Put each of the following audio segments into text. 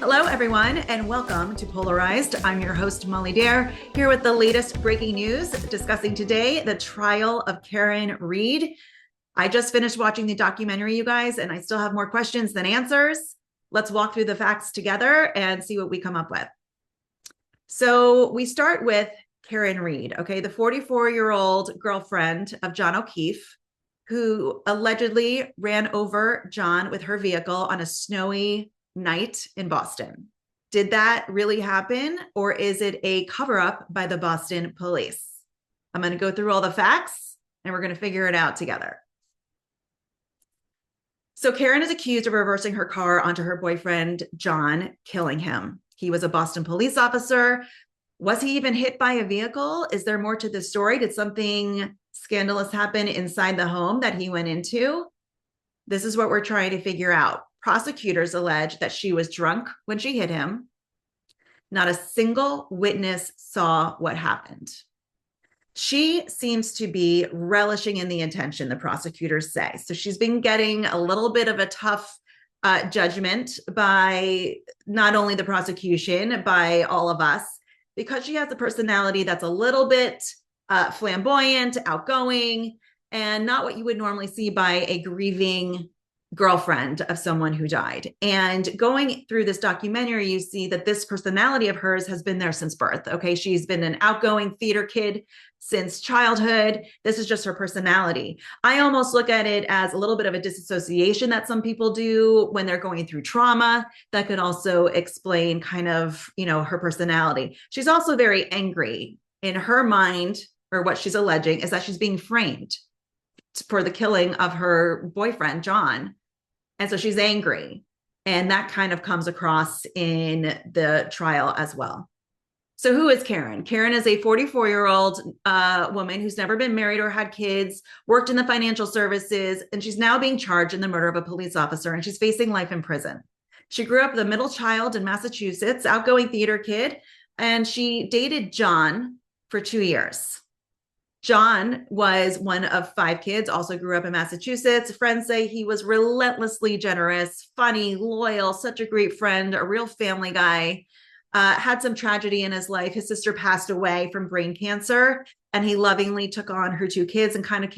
Hello, everyone, and welcome to Polarized. I'm your host, Molly Dare, here with the latest breaking news, discussing today the trial of Karen Read. I just finished watching the documentary, you guys, and I still have more questions than answers. Let's walk through the facts together and see what we come up with. So we start with Karen Read, okay, the 44-year-old girlfriend of John O'Keefe, who allegedly ran over John with her vehicle on a snowy night in Boston. Did that really happen, or is it a cover-up by the Boston police? I'm going to go through all the facts and we're going to figure it out together. So Karen is accused of reversing her car onto her boyfriend, John, killing him. He was a Boston police officer. Was he even hit by a vehicle? Is there more to the story? Did something scandalous happen inside the home that he went into? This is what we're trying to figure out. Prosecutors allege that she was drunk when she hit him. Not a single witness saw what happened. She seems to be relishing in the attention, the prosecutors say. So she's been getting a little bit of a tough judgment by not only the prosecution, by all of us, because she has a personality that's a little bit flamboyant, outgoing, and not what you would normally see by a grieving girlfriend of someone who died. And going through this documentary, you see that this personality of hers has been there since birth. Okay, she's been an outgoing theater kid since childhood. This is just her personality. I almost look at it as a little bit of a disassociation that some people do when they're going through trauma. That could also explain kind of, her personality. She's also very angry. In her mind, or what she's alleging, is that she's being framed for the killing of her boyfriend, John. And so she's angry. And that kind of comes across in the trial as well. So who is Karen? Karen is a 44-year-old woman who's never been married or had kids, worked in the financial services, and she's now being charged in the murder of a police officer, and she's facing life in prison. She grew up the middle child in Massachusetts, outgoing theater kid, and she dated John for 2 years. John was one of 5 kids, also grew up in Massachusetts. Friends say he was relentlessly generous, funny, loyal, such a great friend, a real family guy. Had some tragedy in his life. His sister passed away from brain cancer, and he lovingly took on her 2 kids and kind of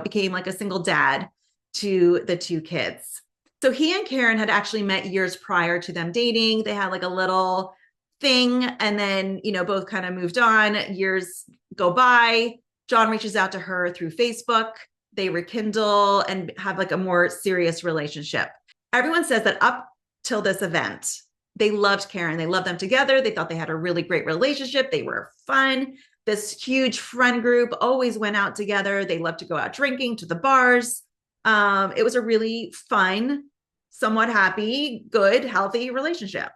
became like a single dad to the 2 kids. So he and Karen had actually met years prior to them dating. They had like a little thing, and then both kind of moved on. Years go by. John reaches out to her through Facebook. They rekindle and have like a more serious relationship. Everyone says that up till this event, they loved Karen. They loved them together. They thought they had a really great relationship. They were fun. This huge friend group always went out together. They loved to go out drinking to the bars. It was a really fun, somewhat happy, good, healthy relationship.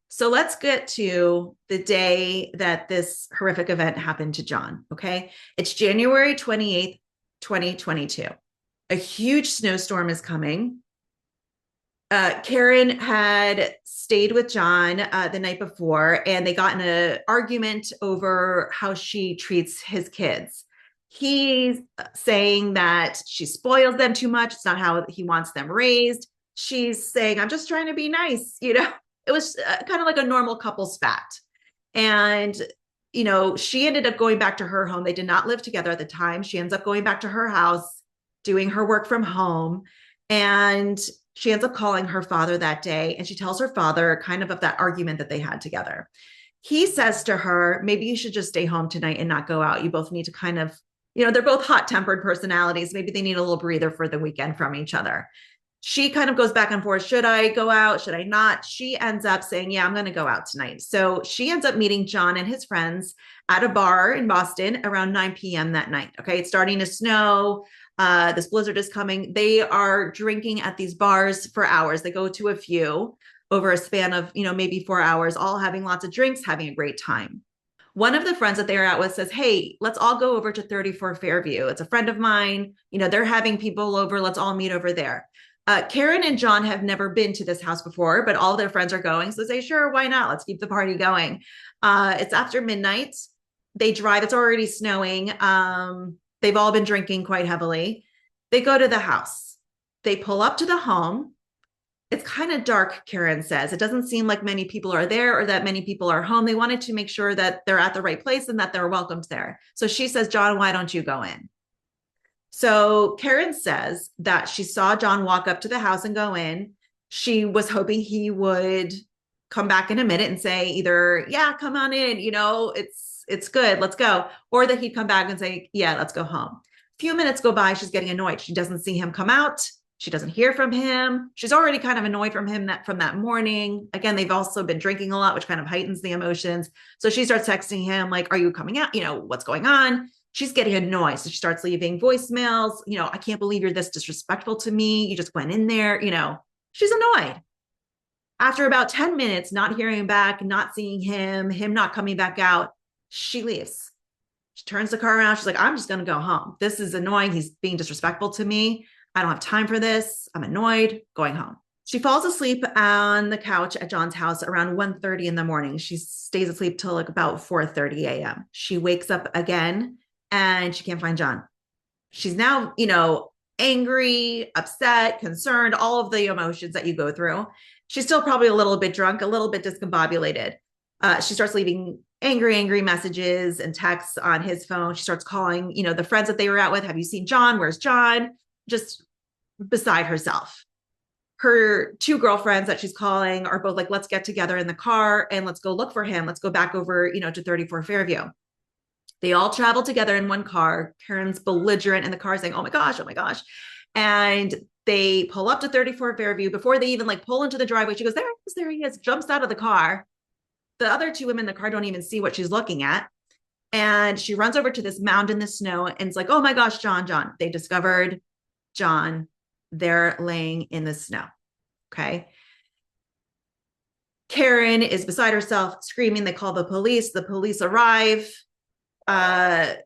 So let's get to the day that this horrific event happened to John, okay? It's January 28th, 2022. A huge snowstorm is coming. Karen had stayed with John the night before, and they got in an argument over how she treats his kids. He's saying that she spoils them too much. It's not how he wants them raised. She's saying, I'm just trying to be nice, It was kind of like a normal couple spat. And, she ended up going back to her home. They did not live together at the time. She ends up going back to her house, doing her work from home. And she ends up calling her father that day. And she tells her father kind of that argument that they had together. He says to her, maybe you should just stay home tonight and not go out. You both need to kind of, they're both hot-tempered personalities. Maybe they need a little breather for the weekend from each other. She kind of goes back and forth. Should I go out? Should I not? She ends up saying, yeah, I'm going to go out tonight. So she ends up meeting John and his friends at a bar in Boston around 9 p.m. that night. Okay. It's starting to snow. This blizzard is coming. They are drinking at these bars for hours. They go to a few over a span of, maybe 4 hours, all having lots of drinks, having a great time. One of the friends that they're out with says, hey, let's all go over to 34 Fairview. It's a friend of mine. They're having people over. Let's all meet over there. Karen and John have never been to this house before, but all their friends are going. So they say, sure, why not? Let's keep the party going. It's after midnight. They drive. It's already snowing. They've all been drinking quite heavily. They go to the house. They pull up to the home. It's kind of dark, Karen says. It doesn't seem like many people are there or that many people are home. They wanted to make sure that they're at the right place and that they're welcomed there. So she says, John, why don't you go in? So Karen says that she saw John walk up to the house and go in. She was hoping he would come back in a minute and say either, yeah, come on in, it's good, let's go, or that he'd come back and say, yeah, let's go home. A few minutes go by, she's getting annoyed. She doesn't see him come out. She doesn't hear from him. She's already kind of annoyed from him from that morning. Again, they've also been drinking a lot, which kind of heightens the emotions. So she starts texting him like, are you coming out? What's going on? She's getting annoyed. So she starts leaving voicemails. I can't believe you're this disrespectful to me. You just went in there, she's annoyed. After about 10 minutes, not hearing back, not seeing him not coming back out, she leaves. She turns the car around. She's like, I'm just going to go home. This is annoying. He's being disrespectful to me. I don't have time for this. I'm annoyed. Going home. She falls asleep on the couch at John's house around 1:30 in the morning. She stays asleep till like about 4:30 a.m. She wakes up again and she can't find John. She's now, angry, upset, concerned, all of the emotions that you go through. She's still probably a little bit drunk, a little bit discombobulated. She starts leaving angry messages and texts on his phone. She starts calling, the friends that they were out with. Have you seen John? Where's John? Just beside herself. Her two girlfriends that she's calling are both like, let's get together in the car and let's go look for him. Let's go back over, to 34 Fairview. They all travel together in one car. Karen's belligerent in the car saying, oh my gosh. And they pull up to 34 Fairview. Before they even pull into the driveway, she goes, there he is, jumps out of the car. The other two women in the car don't even see what she's looking at. And she runs over to this mound in the snow and it's like, oh my gosh, John. They discovered John. They're laying in the snow. Okay. Karen is beside herself, screaming. They call the police. The police arrive.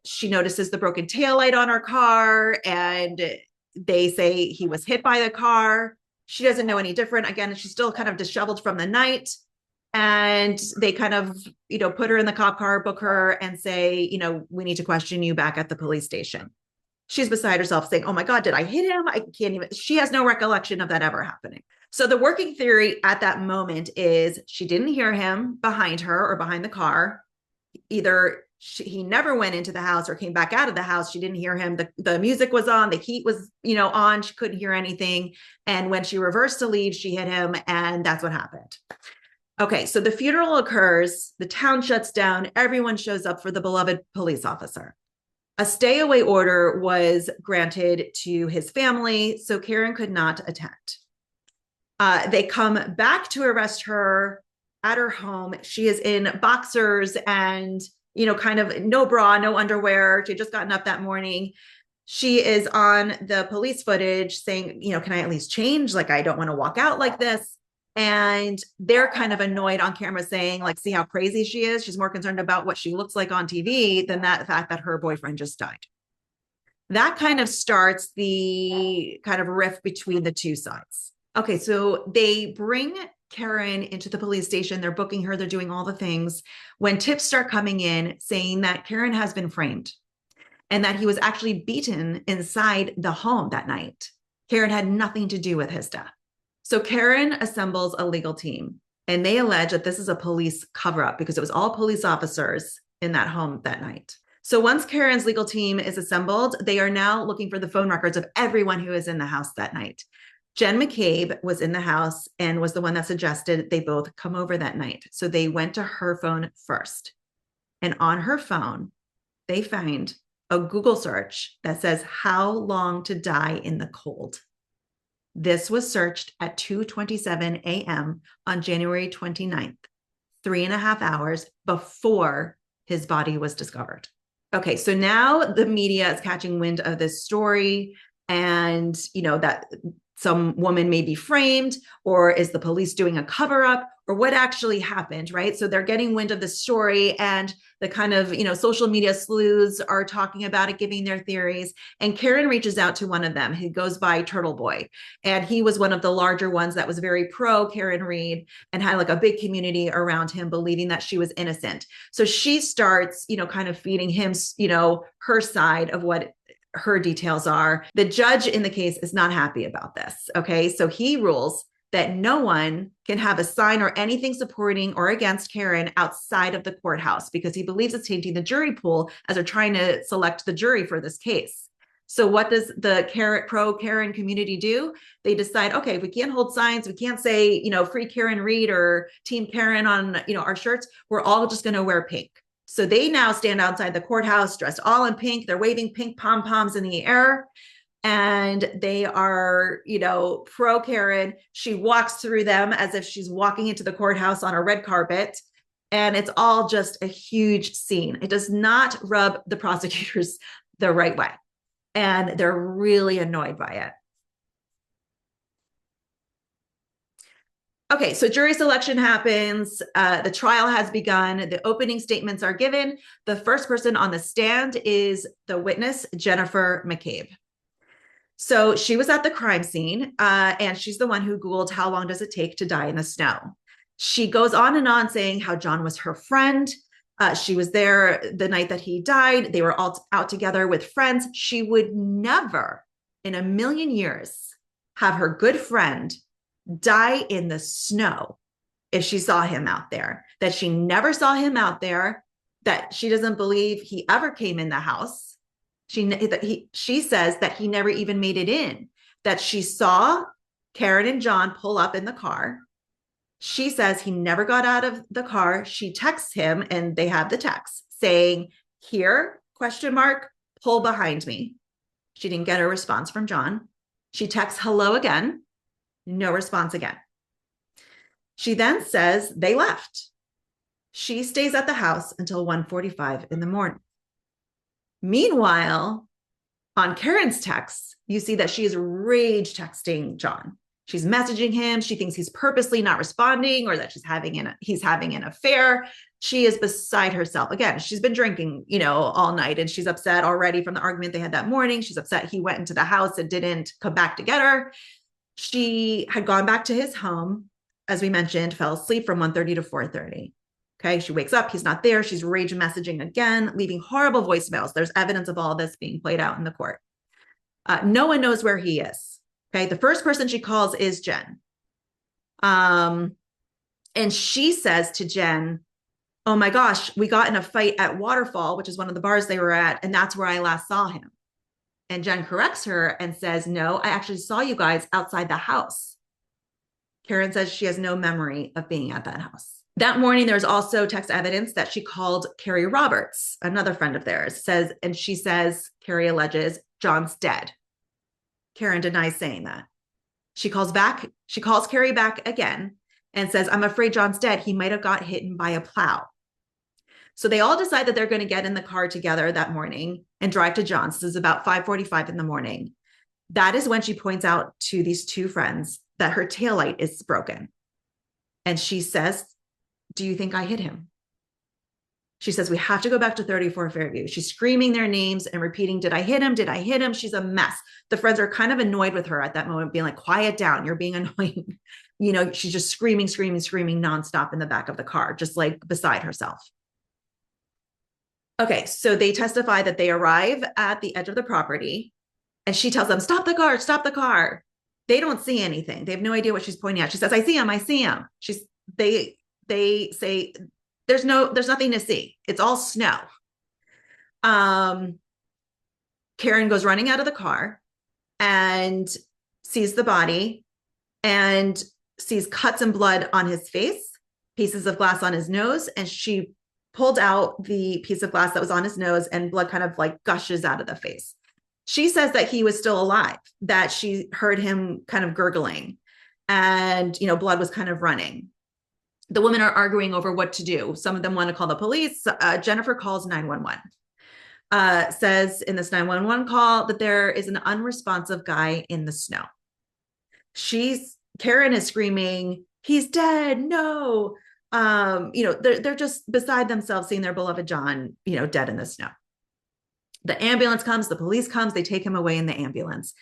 She notices the broken taillight on her car and they say he was hit by the car. She doesn't know any different. Again, she's still kind of disheveled from the night. And they kind of, put her in the cop car, book her and say, we need to question you back at the police station. She's beside herself saying, oh my God, did I hit him? I can't even, she has no recollection of that ever happening. So the working theory at that moment is she didn't hear him behind her or behind the car. Either he never went into the house or came back out of the house. She didn't hear him. The music was on, the heat was, on. She couldn't hear anything. And when she reversed to leave, she hit him. And that's what happened. Okay. So the funeral occurs. The town shuts down. Everyone shows up for the beloved police officer. A stay away order was granted to his family, so Karen could not attend. They come back to arrest her at her home. She is in boxers and, kind of no bra, no underwear. She had just gotten up that morning. She is on the police footage saying, can I at least change? I don't want to walk out like this. And they're kind of annoyed on camera saying, see how crazy she is. She's more concerned about what she looks like on TV than the fact that her boyfriend just died. That kind of starts the kind of rift between the two sides. Okay, so they bring Karen into the police station. They're booking her. They're doing all the things when tips start coming in saying that Karen has been framed and that he was actually beaten inside the home that night. Karen had nothing to do with his death. So Karen assembles a legal team and they allege that this is a police cover-up because it was all police officers in that home that night. So once Karen's legal team is assembled, they are now looking for the phone records of everyone who was in the house that night. Jen McCabe was in the house and was the one that suggested they both come over that night. So they went to her phone first. And on her phone, they find a Google search that says, how long to die in the cold. This was searched at 2:27 a.m. on January 29th, 3.5 hours before his body was discovered. Okay, so now the media is catching wind of this story and, that some woman may be framed, or is the police doing a cover up, or what actually happened, right? So they're getting wind of the story and the kind of, social media sleuths are talking about it, giving their theories. And Karen reaches out to one of them who goes by Turtle Boy. And he was one of the larger ones that was very pro Karen Read and had a big community around him believing that she was innocent. So she starts, kind of feeding him, her side of what her details are. The judge in the case is not happy about this. Okay. So he rules that no one can have a sign or anything supporting or against Karen outside of the courthouse because he believes it's tainting the jury pool as they're trying to select the jury for this case. So what does the pro Karen community do? They decide, okay, if we can't hold signs, we can't say, free Karen Read or Team Karen on, our shirts, we're all just going to wear pink. So they now stand outside the courthouse dressed all in pink. They're waving pink pom-poms in the air. And they are, pro Karen. She walks through them as if she's walking into the courthouse on a red carpet. And it's all just a huge scene. It does not rub the prosecutors the right way. And they're really annoyed by it. Okay, so jury selection happens. The trial has begun. The opening statements are given. The first person on the stand is the witness, Jennifer McCabe. So she was at the crime scene, and she's the one who Googled how long does it take to die in the snow. She goes on and on saying how John was her friend. She was there the night that he died. They were all out together with friends. She would never in a million years have her good friend die in the snow if she saw him out there, that she never saw him out there, that she doesn't believe he ever came in the house. She says that he never even made it in, that she saw Karen and John pull up in the car. She says he never got out of the car. She texts him and they have the text saying, here, ? Pull behind me. She didn't get a response from John. She texts hello again. No response again. She then says they left. She stays at the house until 1:45 in the morning. Meanwhile, on Karen's texts, you see that she is rage texting John. She's messaging him. She thinks he's purposely not responding or that he's having an affair. She is beside herself. Again, she's been drinking, all night, and she's upset already from the argument they had that morning. She's upset he went into the house and didn't come back to get her. She had gone back to his home, as we mentioned, fell asleep from 1:30 to 4:30. Okay, she wakes up, he's not there. She's rage messaging again, leaving horrible voicemails. There's evidence of all this being played out in the court. No one knows where he is. Okay, the first person she calls is Jen. And she says to Jen, oh my gosh, we got in a fight at Waterfall, which is one of the bars they were at, and that's where I last saw him. And Jen corrects her and says, no, I actually saw you guys outside the house. Karen says she has no memory of being at that house. That morning, there's also text evidence that she called Carrie Roberts, another friend of theirs, and she says, Carrie alleges, John's dead. Karen denies saying that. She calls Carrie back again and says, I'm afraid John's dead. He might have got hit by a plow. So they all decide that they're going to get in the car together that morning and drive to John's. This is about 5:45 in the morning. That is when she points out to these two friends that her taillight is broken. And she says, do you think I hit him? She says, we have to go back to 34 Fairview. She's screaming their names and repeating, did I hit him? Did I hit him? She's a mess. The friends are kind of annoyed with her at that moment, being like, quiet down. You're being annoying. She's just screaming nonstop in the back of the car, just like beside herself. Okay, so they testify that they arrive at the edge of the property and she tells them, stop the car, stop the car. They don't see anything. They have no idea what she's pointing at. She says, I see him. They say, there's nothing to see. It's all snow. Karen goes running out of the car and sees the body and sees cuts and blood on his face, pieces of glass on his nose. And she pulled out the piece of glass that was on his nose and blood kind of like gushes out of the face. She says that he was still alive, that she heard him kind of gurgling and, blood was kind of running. The women are arguing over what to do. Some of them want to call the police. Jennifer calls 911. Says in this 911 call that there is an unresponsive guy in the snow. Karen is screaming, he's dead, no. They're just beside themselves seeing their beloved John, dead in the snow. The ambulance comes, the police comes, they take him away in the ambulance.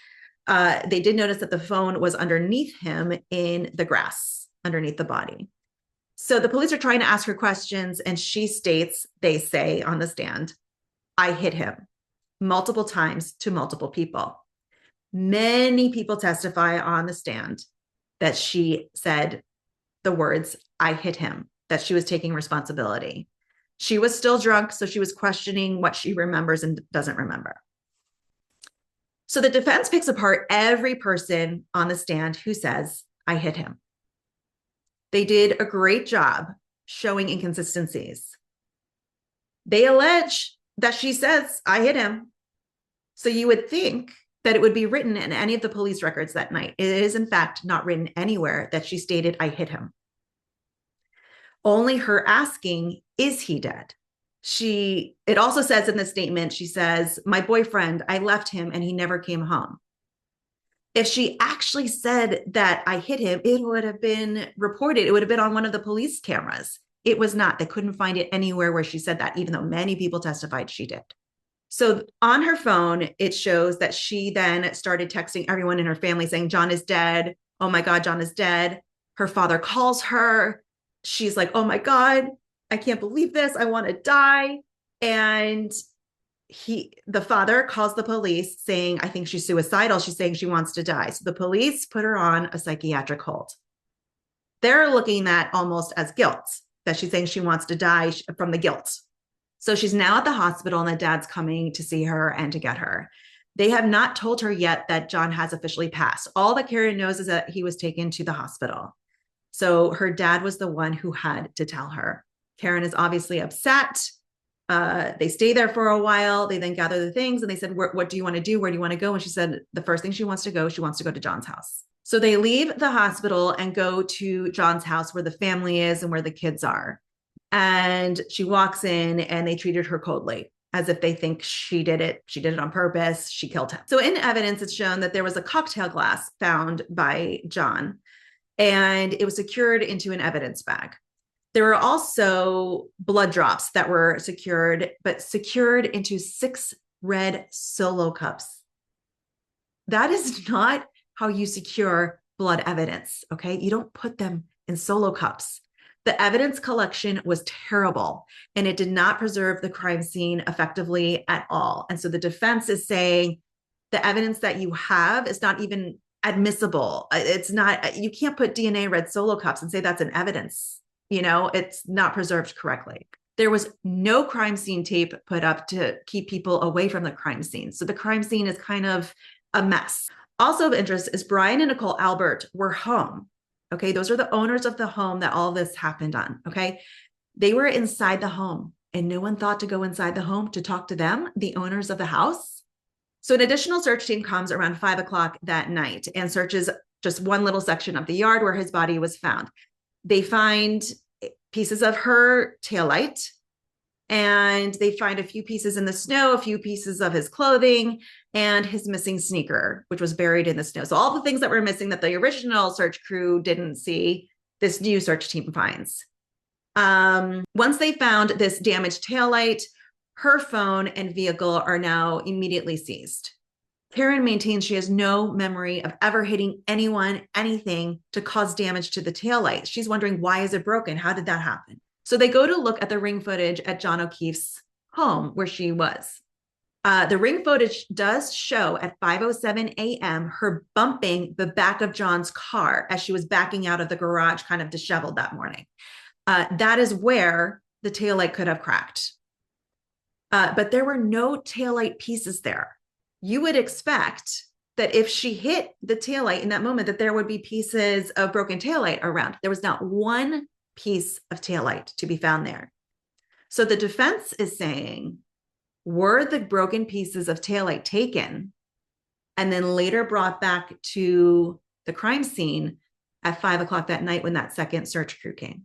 They did notice that the phone was underneath him in the grass, underneath the body. So the police are trying to ask her questions, and she states, they say on the stand, I hit him multiple times to multiple people. Many people testify on the stand that she said the words, "I hit him," that she was taking responsibility. She was still drunk, so she was questioning what she remembers and doesn't remember. So the defense picks apart every person on the stand who says, "I hit him." They did a great job showing inconsistencies. They allege that she says, "I hit him." So you would think that it would be written in any of the police records that night. It is, in fact, not written anywhere that she stated, "I hit him." Only her asking, "Is he dead?" It also says in the statement, she says, "My boyfriend, I left him and he never came home." If she actually said that I hit him, it would have been reported. It would have been on one of the police cameras. It was not. They couldn't find it anywhere where she said that, even though many people testified she did. So on her phone, it shows that she then started texting everyone in her family saying, "John is dead. Oh my God, John is dead." Her father calls her. She's like, "Oh my God, I can't believe this. I want to die." And the father calls the police saying, "I think she's suicidal. She's saying she wants to die." So the police put her on a psychiatric hold. They're looking at almost as guilt, that she's saying she wants to die from the guilt. So she's now at the hospital and the dad's coming to see her and to get her. They have not told her yet that John has officially passed. All that Karen knows is that he was taken to the hospital. So her dad was the one who had to tell her. Karen is obviously upset. They stay there for a while. They then gather the things and they said, "What do you want to do? Where do you want to go?" And she said the first thing she wants to go to John's house. So they leave the hospital and go to John's house where the family is and where the kids are. And she walks in and they treated her coldly, as if they think she did it. She did it on purpose. She killed him. So in evidence, it's shown that there was a cocktail glass found by John, and it was secured into an evidence bag. There were also blood drops that were secured into 6 red Solo cups. That is not how you secure blood evidence, okay? You don't put them in Solo cups. The evidence collection was terrible, and it did not preserve the crime scene effectively at all. And so the defense is saying the evidence that you have is not even admissible. It's not, you can't put DNA red Solo cups and say that's an evidence. It's not preserved correctly. There was no crime scene tape put up to keep people away from the crime scene. So the crime scene is kind of a mess. Also of interest is Brian and Nicole Albert were home. Okay, those are the owners of the home that all this happened on. Okay, they were inside the home and no one thought to go inside the home to talk to them, the owners of the house. So an additional search team comes around 5 o'clock that night and searches just one little section of the yard where his body was found. They find pieces of her taillight, and they find a few pieces in the snow, a few pieces of his clothing, and his missing sneaker, which was buried in the snow. So all the things that were missing that the original search crew didn't see, this new search team finds. Once they found this damaged taillight, her phone and vehicle are now immediately seized. Karen maintains she has no memory of ever hitting anyone, anything to cause damage to the taillight. She's wondering, why is it broken? How did that happen? So they go to look at the ring footage at John O'Keefe's home where she was. The ring footage does show at 5:07 a.m. her bumping the back of John's car as she was backing out of the garage, kind of disheveled that morning. That is where the taillight could have cracked. But there were no taillight pieces there. You would expect that if she hit the taillight in that moment, that there would be pieces of broken taillight around. There was not one piece of taillight to be found there. So the defense is saying, were the broken pieces of taillight taken and then later brought back to the crime scene at 5 o'clock that night when that second search crew came?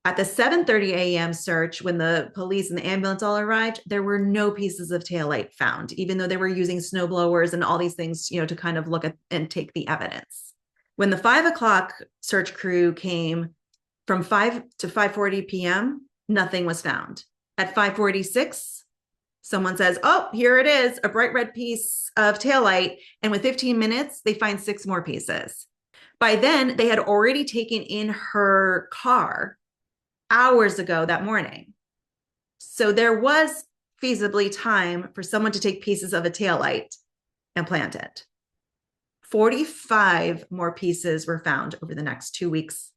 At the 7:30 a.m. search, when the police and the ambulance all arrived, there were no pieces of taillight found, even though they were using snow blowers and all these things, to kind of look at and take the evidence. When the 5 o'clock search crew came, from 5 to 5:40 p.m., nothing was found. At 5:46, someone says, "Oh, here it is, a bright red piece of taillight." And with 15 minutes, they find 6 more pieces. By then, they had already taken in her car hours ago that morning. So there was feasibly time for someone to take pieces of a taillight and plant it. 45 more pieces were found over the next 2 weeks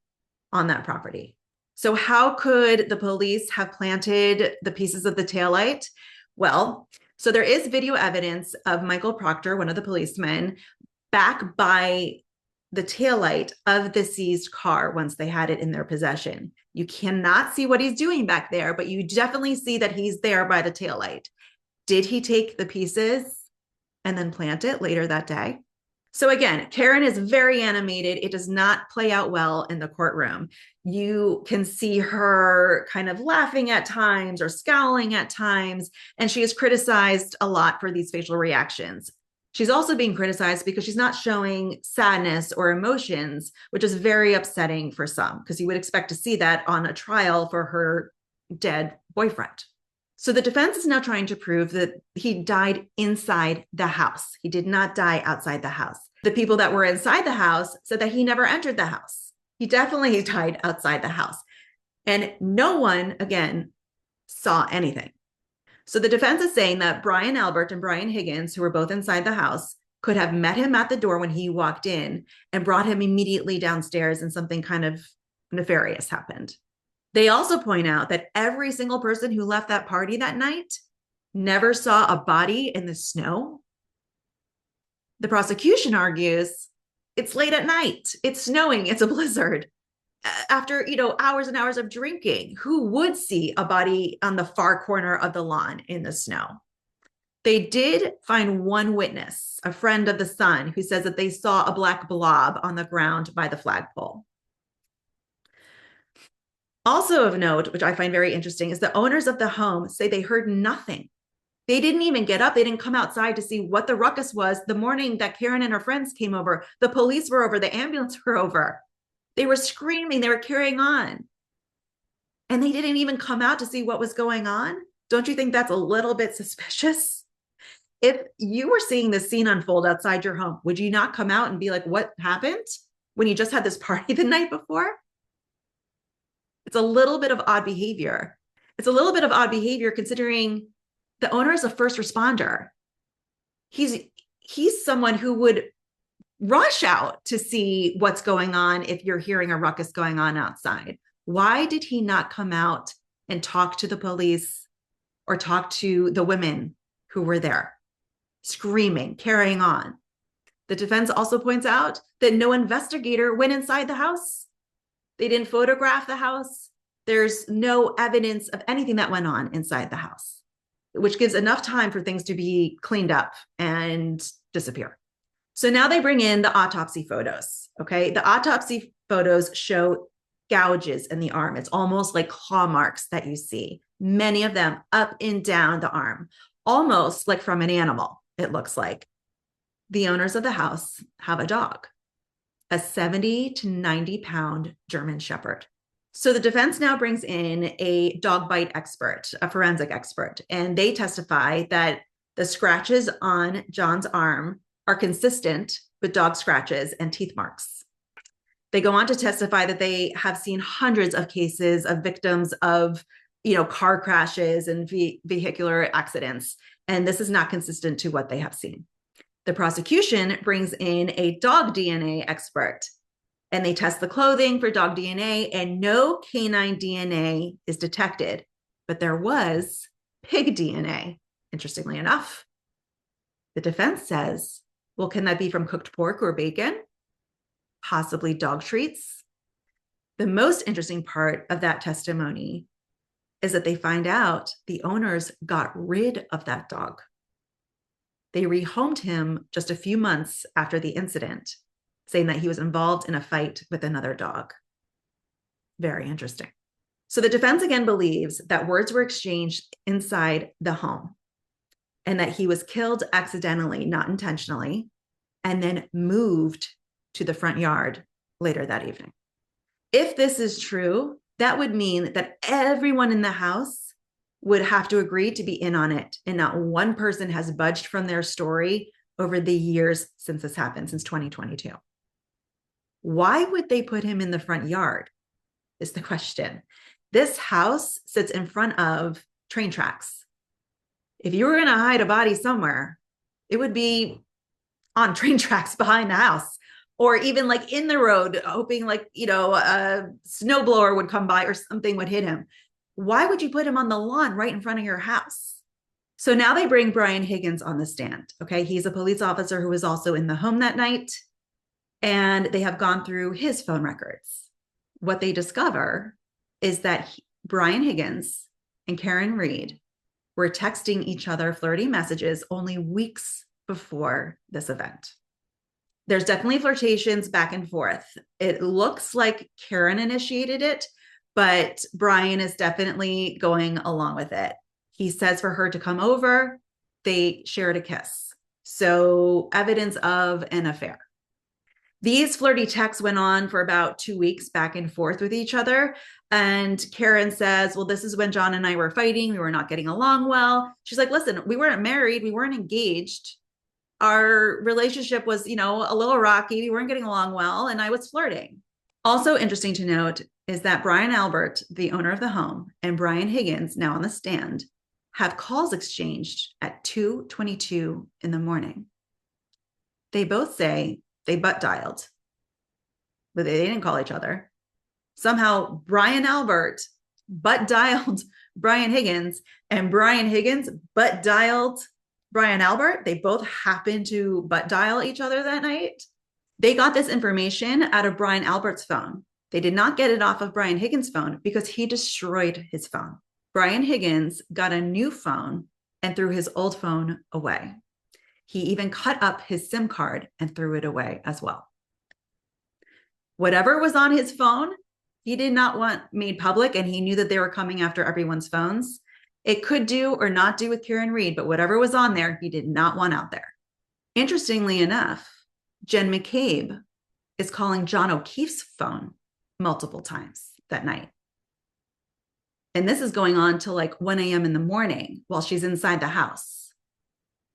on that property. So how could the police have planted the pieces of the taillight? Well, so there is video evidence of Michael Proctor, one of the policemen, back by the taillight of the seized car once they had it in their possession. You cannot see what he's doing back there, but you definitely see that he's there by the taillight. Did he take the pieces and then plant it later that day? So again, Karen is very animated. It does not play out well in the courtroom. You can see her kind of laughing at times or scowling at times, and she is criticized a lot for these facial reactions. She's also being criticized because she's not showing sadness or emotions, which is very upsetting for some, because you would expect to see that on a trial for her dead boyfriend. So the defense is now trying to prove that he died inside the house. He did not die outside the house. The people that were inside the house said that he never entered the house. He definitely died outside the house. And no one, again, saw anything. So the defense is saying that Brian Albert and Brian Higgins, who were both inside the house, could have met him at the door when he walked in and brought him immediately downstairs, and something kind of nefarious happened. They also point out that every single person who left that party that night never saw a body in the snow. The prosecution argues it's late at night, it's snowing, it's a blizzard. After, hours and hours of drinking, who would see a body on the far corner of the lawn in the snow? They did find one witness, a friend of the son, who says that they saw a black blob on the ground by the flagpole. Also of note, which I find very interesting, is the owners of the home say they heard nothing. They didn't even get up. They didn't come outside to see what the ruckus was the morning that Karen and her friends came over. The police were over. The ambulance were over. They were screaming. They were carrying on. And they didn't even come out to see what was going on. Don't you think that's a little bit suspicious? If you were seeing this scene unfold outside your home, would you not come out and be like, what happened when you just had this party the night before? It's a little bit of odd behavior. It's a little bit of odd behavior considering the owner is a first responder. He's someone who would rush out to see what's going on if you're hearing a ruckus going on outside. Why did he not come out and talk to the police or talk to the women who were there, screaming, carrying on? The defense also points out that no investigator went inside the house. They didn't photograph the house. There's no evidence of anything that went on inside the house, which gives enough time for things to be cleaned up and disappear. So now they bring in the autopsy photos. Okay. The autopsy photos show gouges in the arm. It's almost like claw marks that you see, many of them up and down the arm, almost like from an animal, it looks like. The owners of the house have a dog, a 70 to 90 pound German Shepherd. So the defense now brings in a dog bite expert, a forensic expert, and they testify that the scratches on John's arm are consistent with dog scratches and teeth marks. They go on to testify that they have seen hundreds of cases of victims of, car crashes and vehicular accidents, and this is not consistent to what they have seen. The prosecution brings in a dog DNA expert, and they test the clothing for dog DNA, and no canine DNA is detected, but there was pig DNA, interestingly enough. The defense says, well, can that be from cooked pork or bacon? Possibly dog treats. The most interesting part of that testimony is that they find out the owners got rid of that dog. They rehomed him just a few months after the incident, saying that he was involved in a fight with another dog. Very interesting. So the defense again believes that words were exchanged inside the home and that he was killed accidentally, not intentionally, and then moved to the front yard later that evening. If this is true, that would mean that everyone in the house would have to agree to be in on it, and not one person has budged from their story over the years since this happened, since 2022. Why would they put him in the front yard is the question. This house sits in front of train tracks. If you were going to hide a body somewhere, it would be on train tracks behind the house, or even like in the road, hoping like, a snowblower would come by or something would hit him. Why would you put him on the lawn right in front of your house? So now they bring Brian Higgins on the stand. Okay. He's a police officer who was also in the home that night, and they have gone through his phone records. What they discover is that Brian Higgins and Karen Read were texting each other flirty messages only weeks before this event. There's definitely flirtations back and forth. It looks like Karen initiated it, but Brian is definitely going along with it. He says for her to come over. They shared a kiss. So evidence of an affair. These flirty texts went on for about 2 weeks back and forth with each other. And Karen says, well, this is when John and I were fighting. We were not getting along well. She's like, listen, we weren't married. We weren't engaged. Our relationship was, a little rocky. We weren't getting along well. And I was flirting. Also interesting to note is that Brian Albert, the owner of the home, and Brian Higgins, now on the stand, have calls exchanged at 2:22 in the morning. They both say they butt dialed, but they didn't call each other. Somehow Brian Albert butt dialed Brian Higgins, and Brian Higgins butt dialed Brian Albert. They both happened to butt dial each other that night. They got this information out of Brian Albert's phone. They did not get it off of Brian Higgins' phone because he destroyed his phone. Brian Higgins got a new phone and threw his old phone away. He even cut up his SIM card and threw it away as well. Whatever was on his phone, he did not want made public, and he knew that they were coming after everyone's phones. It could do or not do with Karen Read, but whatever was on there, he did not want out there. Interestingly enough, Jen McCabe is calling John O'Keefe's phone multiple times that night. And this is going on till like 1 a.m. in the morning while she's inside the house.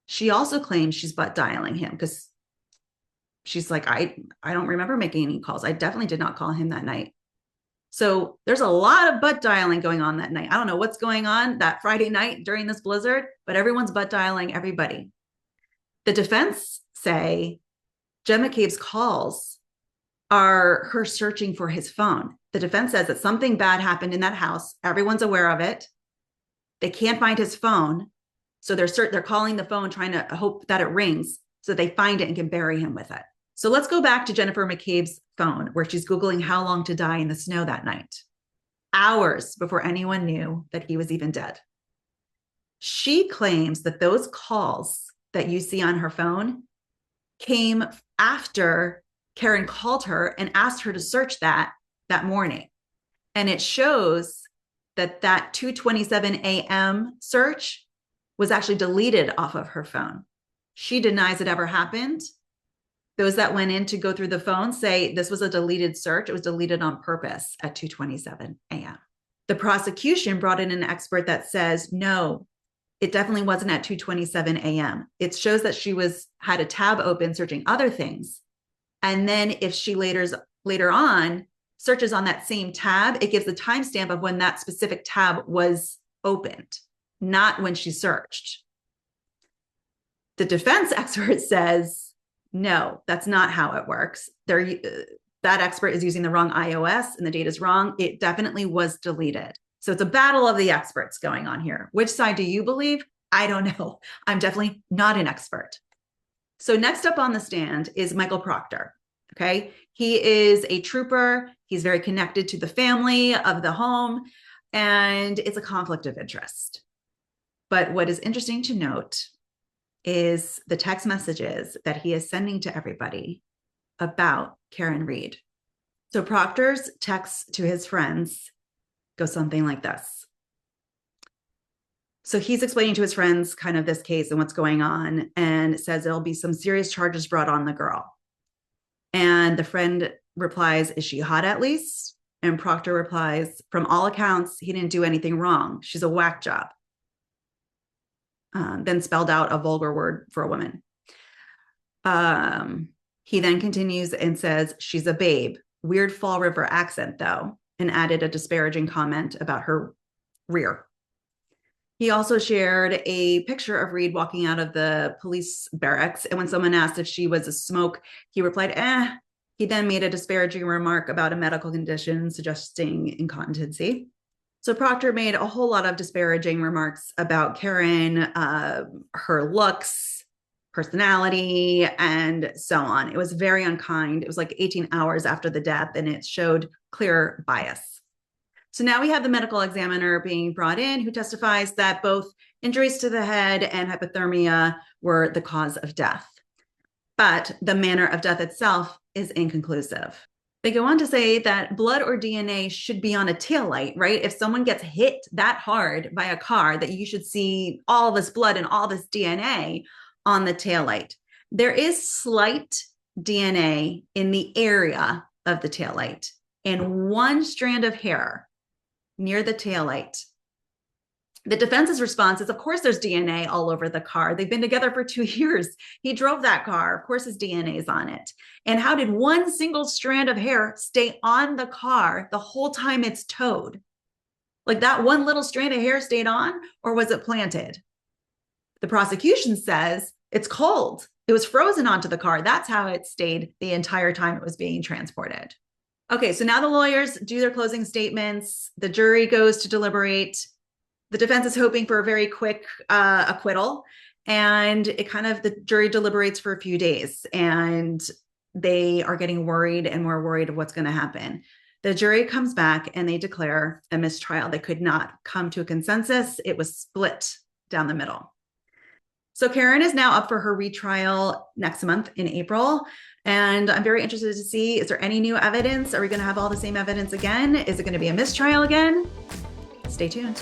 She also claims she's butt dialing him because she's like, I don't remember making any calls. I definitely did not call him that night. So there's a lot of butt dialing going on that night. I don't know what's going on that Friday night during this blizzard, but everyone's butt dialing everybody. The defense say Jen McCabe's calls are her searching for his phone. The defense says that something bad happened in that house. Everyone's aware of it. They can't find his phone. So they're calling the phone, trying to hope that it rings so they find it and can bury him with it. So let's go back to Jennifer McCabe's phone, where she's Googling how long to die in the snow that night, hours before anyone knew that he was even dead. She claims that those calls that you see on her phone came after Karen called her and asked her to search that morning. And it shows that 2:27 a.m. search was actually deleted off of her phone. She denies it ever happened. Those that went in to go through the phone say this was a deleted search. It was deleted on purpose at 2:27 a.m. The prosecution brought in an expert that says, no, it definitely wasn't at 2:27 a.m. It shows that she had a tab open searching other things. And then if she later on searches on that same tab, it gives the timestamp of when that specific tab was opened, not when she searched. The defense expert says, no, that's not how it works. That expert is using the wrong iOS and the data is wrong. It definitely was deleted. So it's a battle of the experts going on here. Which side do you believe? I don't know. I'm definitely not an expert. So next up on the stand is Michael Proctor. Okay. He is a trooper. He's very connected to the family of the home, and it's a conflict of interest. But what is interesting to note is the text messages that he is sending to everybody about Karen Read. So Proctor's texts to his friends go something like this. So he's explaining to his friends kind of this case and what's going on, and says there'll be some serious charges brought on the girl. And the friend replies, is she hot at least? And Proctor replies, from all accounts, he didn't do anything wrong. She's a whack job. Then spelled out a vulgar word for a woman. He then continues and says, she's a babe. Weird Fall River accent, though, and added a disparaging comment about her rear. He also shared a picture of Reed walking out of the police barracks. And when someone asked if she was a smoke, he replied, eh. He then made a disparaging remark about a medical condition, suggesting incontinency. So Proctor made a whole lot of disparaging remarks about Karen, her looks, personality, and so on. It was very unkind. It was like 18 hours after the death, and it showed clear bias. So now we have the medical examiner being brought in who testifies that both injuries to the head and hypothermia were the cause of death. But the manner of death itself is inconclusive. They go on to say that blood or DNA should be on a taillight, right? If someone gets hit that hard by a car, that you should see all this blood and all this DNA on the taillight. There is slight DNA in the area of the taillight and one strand of hair near the taillight. The defense's response is, of course, there's DNA all over the car. They've been together for 2 years. He drove that car. Of course, his DNA is on it. And how did one single strand of hair stay on the car the whole time it's towed? Like that one little strand of hair stayed on, or was it planted? The prosecution says it's cold. It was frozen onto the car. That's how it stayed the entire time it was being transported. Okay, so now the lawyers do their closing statements. The jury goes to deliberate. The defense is hoping for a very quick acquittal, and the jury deliberates for a few days, and they are getting worried and more worried of what's going to happen. The jury comes back and they declare a mistrial. They could not come to a consensus. It was split down the middle. So Karen is now up for her retrial next month in April. And I'm very interested to see, is there any new evidence? Are we going to have all the same evidence again? Is it going to be a mistrial again? Stay tuned.